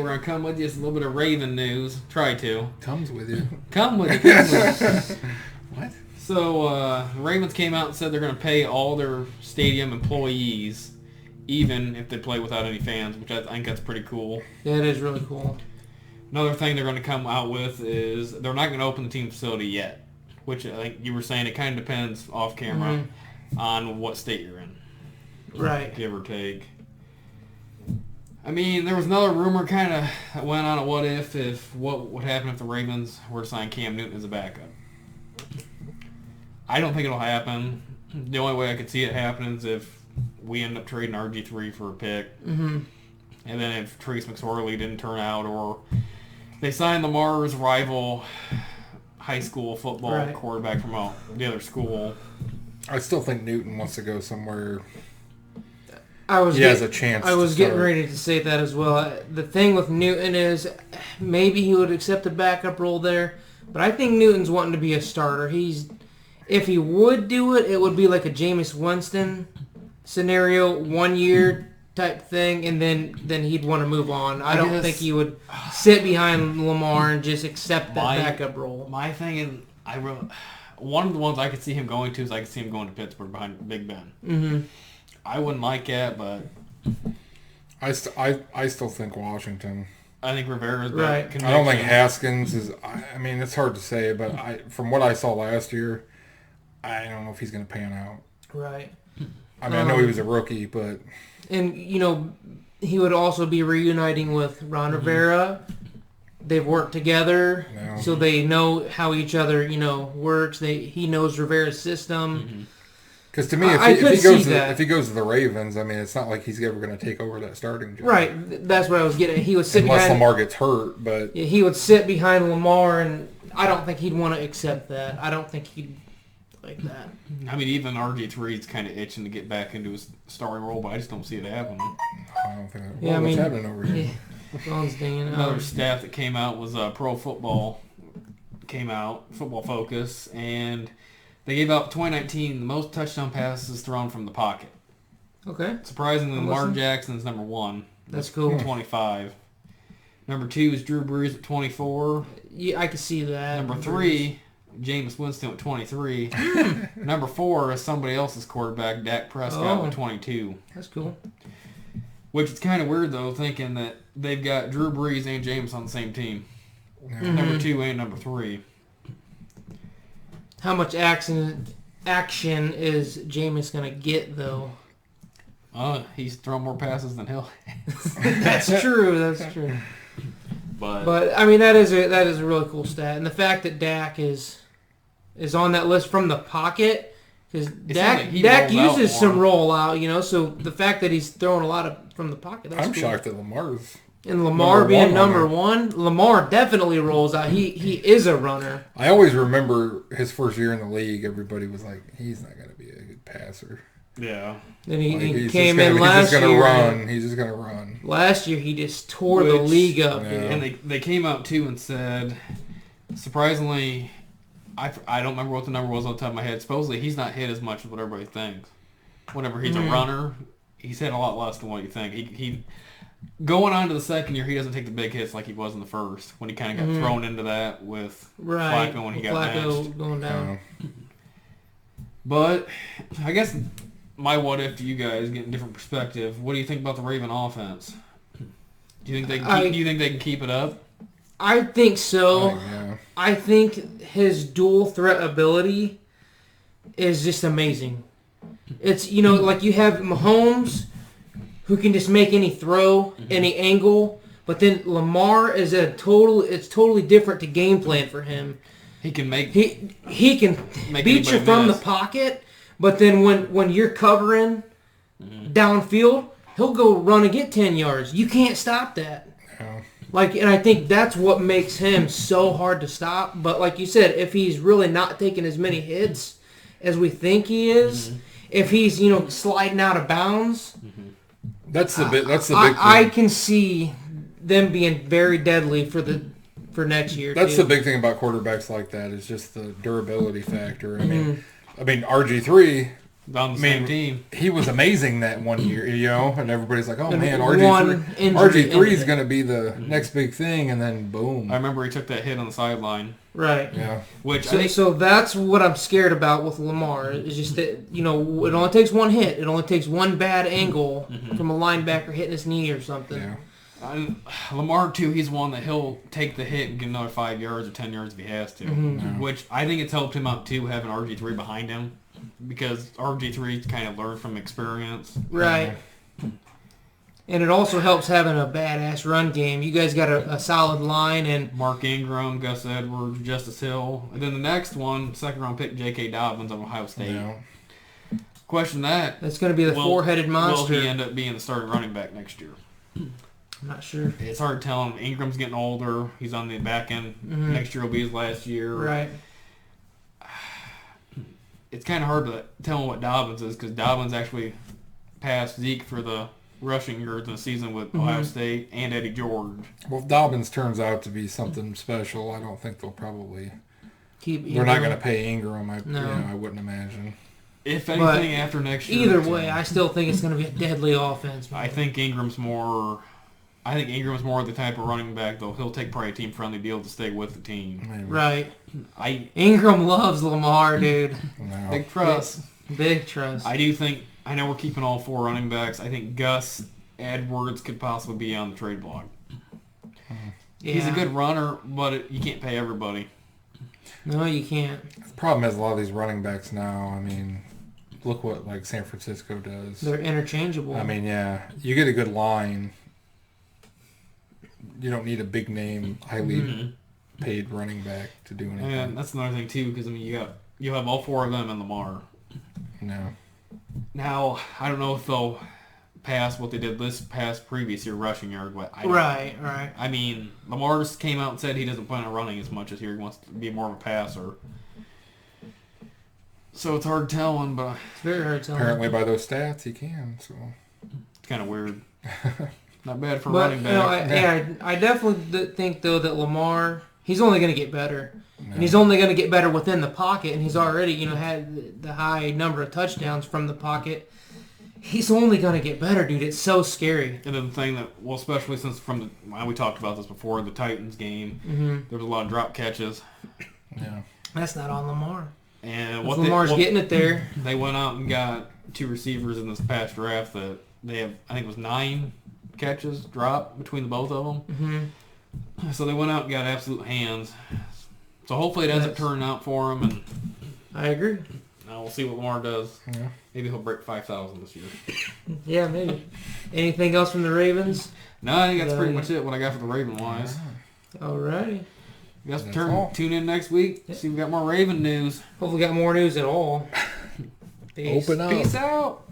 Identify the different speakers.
Speaker 1: we're going to come with you. It's a little bit of Raven news. Try to.
Speaker 2: Comes with you.
Speaker 1: Come with you.
Speaker 2: What?
Speaker 1: So, Ravens came out and said they're going to pay all their stadium employees, even if they play without any fans, which I think that's pretty cool.
Speaker 3: Yeah, it is really cool.
Speaker 1: Another thing they're going to come out with is they're not going to open the team facility yet, which I think you were saying it kind of depends off camera on what state you're in.
Speaker 3: Right.
Speaker 1: Give or take. I mean, there was another rumor kind of that went on at what would happen if the Ravens were to sign Cam Newton as a backup. I don't think it'll happen. The only way I could see it happening is if we end up trading RG3 for a pick.
Speaker 3: Mm-hmm.
Speaker 1: And then if Trace McSorley didn't turn out, or they signed Lamar's rival high school football quarterback from the other school.
Speaker 2: I still think Newton wants to go somewhere.
Speaker 3: He
Speaker 2: has a chance.
Speaker 3: I was getting ready to say that as well. The thing with Newton is maybe he would accept a backup role there, but I think Newton's wanting to be a starter. If he would do it, it would be like a Jameis Winston scenario, 1 year type thing, and then he'd want to move on. I don't think he would sit behind Lamar and just accept that backup role.
Speaker 1: My thing is, one of the ones I could see him going to is I could see him going to Pittsburgh behind Big Ben.
Speaker 3: Mm-hmm.
Speaker 1: I wouldn't like that, but
Speaker 2: I still think Washington.
Speaker 1: I think Rivera's
Speaker 3: right.
Speaker 1: Conviction.
Speaker 2: I don't think Haskins is. I mean, it's hard to say, but from what I saw last year, I don't know if he's going to pan out.
Speaker 3: Right.
Speaker 2: I mean, I know he was a rookie, but
Speaker 3: and he would also be reuniting with Ron Rivera. They've worked together, so they know how each other works. He knows Rivera's system.
Speaker 1: Mm-hmm.
Speaker 2: Because to me, if he goes to the Ravens, I mean, it's not like he's ever going to take over that starting job.
Speaker 3: Right. That's what I was getting at. He would sit
Speaker 2: unless Lamar gets hurt, but
Speaker 3: he would sit behind Lamar, and I don't think he'd want to accept that. I don't think he'd like that.
Speaker 1: I mean, even RG3 is kind of itching to get back into his starring role, but I just don't see it happening.
Speaker 2: I don't think that. What's happening over here?
Speaker 1: Another stat that came out was Pro Football Football Focus, and they gave out 2019 the most touchdown passes thrown from the pocket.
Speaker 3: Okay.
Speaker 1: Surprisingly, Lamar Jackson's number 1.
Speaker 3: That's cool.
Speaker 1: 25. Number 2 is Drew Brees at 24.
Speaker 3: Yeah, I can see that.
Speaker 1: Number 3, Jameis Winston at 23. Number 4 is somebody else's quarterback, Dak Prescott, with 22.
Speaker 3: That's cool.
Speaker 1: Which is kind of weird, though, thinking that they've got Drew Brees and Jameis on the same team. Mm-hmm. Number 2 and number 3.
Speaker 3: How much action is Jameis going to get, though?
Speaker 1: He's thrown more passes than he'll.
Speaker 3: That's true. That's true.
Speaker 1: But
Speaker 3: I mean, that is a really cool stat, and the fact that Dak is on that list from the pocket, because Dak uses some rollout, so the fact that he's throwing a lot from the pocket. That's
Speaker 2: I'm
Speaker 3: cool.
Speaker 2: shocked that Lamar's.
Speaker 3: And Lamar being number 1, Lamar definitely rolls out. He is a runner.
Speaker 2: I always remember his first year in the league. Everybody was like, he's not going to be a good passer.
Speaker 1: Yeah.
Speaker 3: Then he came in last year.
Speaker 2: He's just going to run.
Speaker 3: Last year he just tore the league up.
Speaker 2: Yeah.
Speaker 1: And they came out too and said, surprisingly, I don't remember what the number was on the top of my head. Supposedly he's not hit as much as what everybody thinks. Whenever he's a runner, he's hit a lot less than what you think. He going on to the second year, he doesn't take the big hits like he was in the first, when he kind of got thrown into that with Flacco when he got benched.
Speaker 3: Going down.
Speaker 1: But I guess my what if to you guys, getting different perspective, what do you think about the Raven offense? Do you think they can keep it up?
Speaker 3: I think so. I think his dual threat ability is just amazing. It's like you have Mahomes, who can just make any throw, any angle. But then Lamar is it's totally different to game plan for him.
Speaker 1: He can
Speaker 3: he can beat you from the pocket, but then when you're covering downfield, he'll go run and get 10 yards. You can't stop that.
Speaker 2: No.
Speaker 3: And I think that's what makes him so hard to stop. But like you said, if he's really not taking as many hits as we think he is, if he's sliding out of bounds.
Speaker 2: That's the big thing.
Speaker 3: I can see them being very deadly for next year.
Speaker 2: That's the big thing about quarterbacks like that, is just the durability factor. I mean RG3,
Speaker 1: On the same team.
Speaker 2: He was amazing that one year, and everybody's like, oh,
Speaker 3: And
Speaker 2: man,
Speaker 3: one injury
Speaker 2: RG3 is
Speaker 3: ended.
Speaker 2: going to be the next big thing, and then boom.
Speaker 1: I remember he took that hit on the sideline.
Speaker 3: Right.
Speaker 2: Yeah.
Speaker 1: Which
Speaker 3: So that's what I'm scared about with Lamar. Is just that, it only takes one hit. It only takes one bad angle from a linebacker hitting his knee or something.
Speaker 2: Yeah.
Speaker 1: Lamar, too, he's one that he'll take the hit and get another 5 yards or 10 yards if he has to.
Speaker 3: Mm-hmm.
Speaker 1: Which I think it's helped him out, too, having RG3 behind him. Because RG3 kind of learned from experience.
Speaker 3: Right. And it also helps having a badass run game. You guys got a solid line and
Speaker 1: Mark Ingram, Gus Edwards, Justice Hill. And then the next one, second-round pick, J.K. Dobbins of Ohio State.
Speaker 2: Yeah.
Speaker 1: Question that.
Speaker 3: that's going to be the four-headed monster.
Speaker 1: Will he end up being the starting running back next year?
Speaker 3: I'm not sure.
Speaker 1: It's hard to tell him. Ingram's getting older. He's on the back end.
Speaker 3: Mm-hmm.
Speaker 1: Next year will be his last year.
Speaker 3: Right.
Speaker 1: It's kind of hard to tell him what Dobbins is because Dobbins actually passed Zeke for the rushing yards in the season with Ohio State and Eddie George.
Speaker 2: Well, if Dobbins turns out to be something special, I don't think they'll probably... They're not going to pay Ingram, I wouldn't imagine.
Speaker 1: If anything, after next year...
Speaker 3: Either way, I still think it's going to be a deadly offense. Man.
Speaker 1: I think Ingram's more the type of running back, though. He'll take probably a team-friendly deal to stay with the team.
Speaker 2: Maybe.
Speaker 3: Right. Ingram loves Lamar, dude.
Speaker 2: No.
Speaker 1: Big trust.
Speaker 3: Big trust.
Speaker 1: I know we're keeping all 4 running backs. I think Gus Edwards could possibly be on the trade block.
Speaker 3: Yeah.
Speaker 1: He's a good runner, but you can't pay everybody.
Speaker 3: No, you can't.
Speaker 2: The problem is a lot of these running backs now, look what San Francisco does.
Speaker 3: They're interchangeable.
Speaker 2: You get a good line. You don't need a big name, highly paid running back to do anything.
Speaker 1: And that's another thing too, because you have all 4 of them in Lamar.
Speaker 2: No.
Speaker 1: Now I don't know if they'll pass what they did this past previous year rushing yard.
Speaker 3: Right.
Speaker 1: Lamar just came out and said he doesn't plan on running as much this year. He wants to be more of a passer. So it's hard telling, but
Speaker 3: It's very hard telling.
Speaker 2: Apparently by those stats he can, so
Speaker 1: it's kind of weird. Not bad for
Speaker 3: But
Speaker 1: running back.
Speaker 3: I definitely think though that Lamar, he's only going to get better,
Speaker 2: no.
Speaker 3: and he's only going to get better within the pocket. And he's already had the high number of touchdowns from the pocket. He's only going to get better, dude. It's so scary.
Speaker 1: And then the thing that, especially since we talked about this before, the Titans game, there was a lot of drop catches.
Speaker 2: Yeah.
Speaker 3: That's not on Lamar.
Speaker 1: And
Speaker 3: if Lamar's getting it there.
Speaker 1: They went out and got 2 receivers in this past draft that they have, I think it was 9 catches drop between the both of them. So they went out and got absolute hands. So hopefully it ends up turning out for him. And
Speaker 3: I agree.
Speaker 1: now we'll see what Lamar does.
Speaker 2: Yeah.
Speaker 1: Maybe he'll break 5,000 this year.
Speaker 3: Yeah, maybe. Anything else from the Ravens?
Speaker 1: No, I think that's pretty much it. What I got for the Raven wise.
Speaker 3: Alrighty.
Speaker 1: You guys tune in next week. See if we got more Raven news.
Speaker 3: Hopefully, got more news at all. Peace.
Speaker 2: Open up.
Speaker 1: Peace out.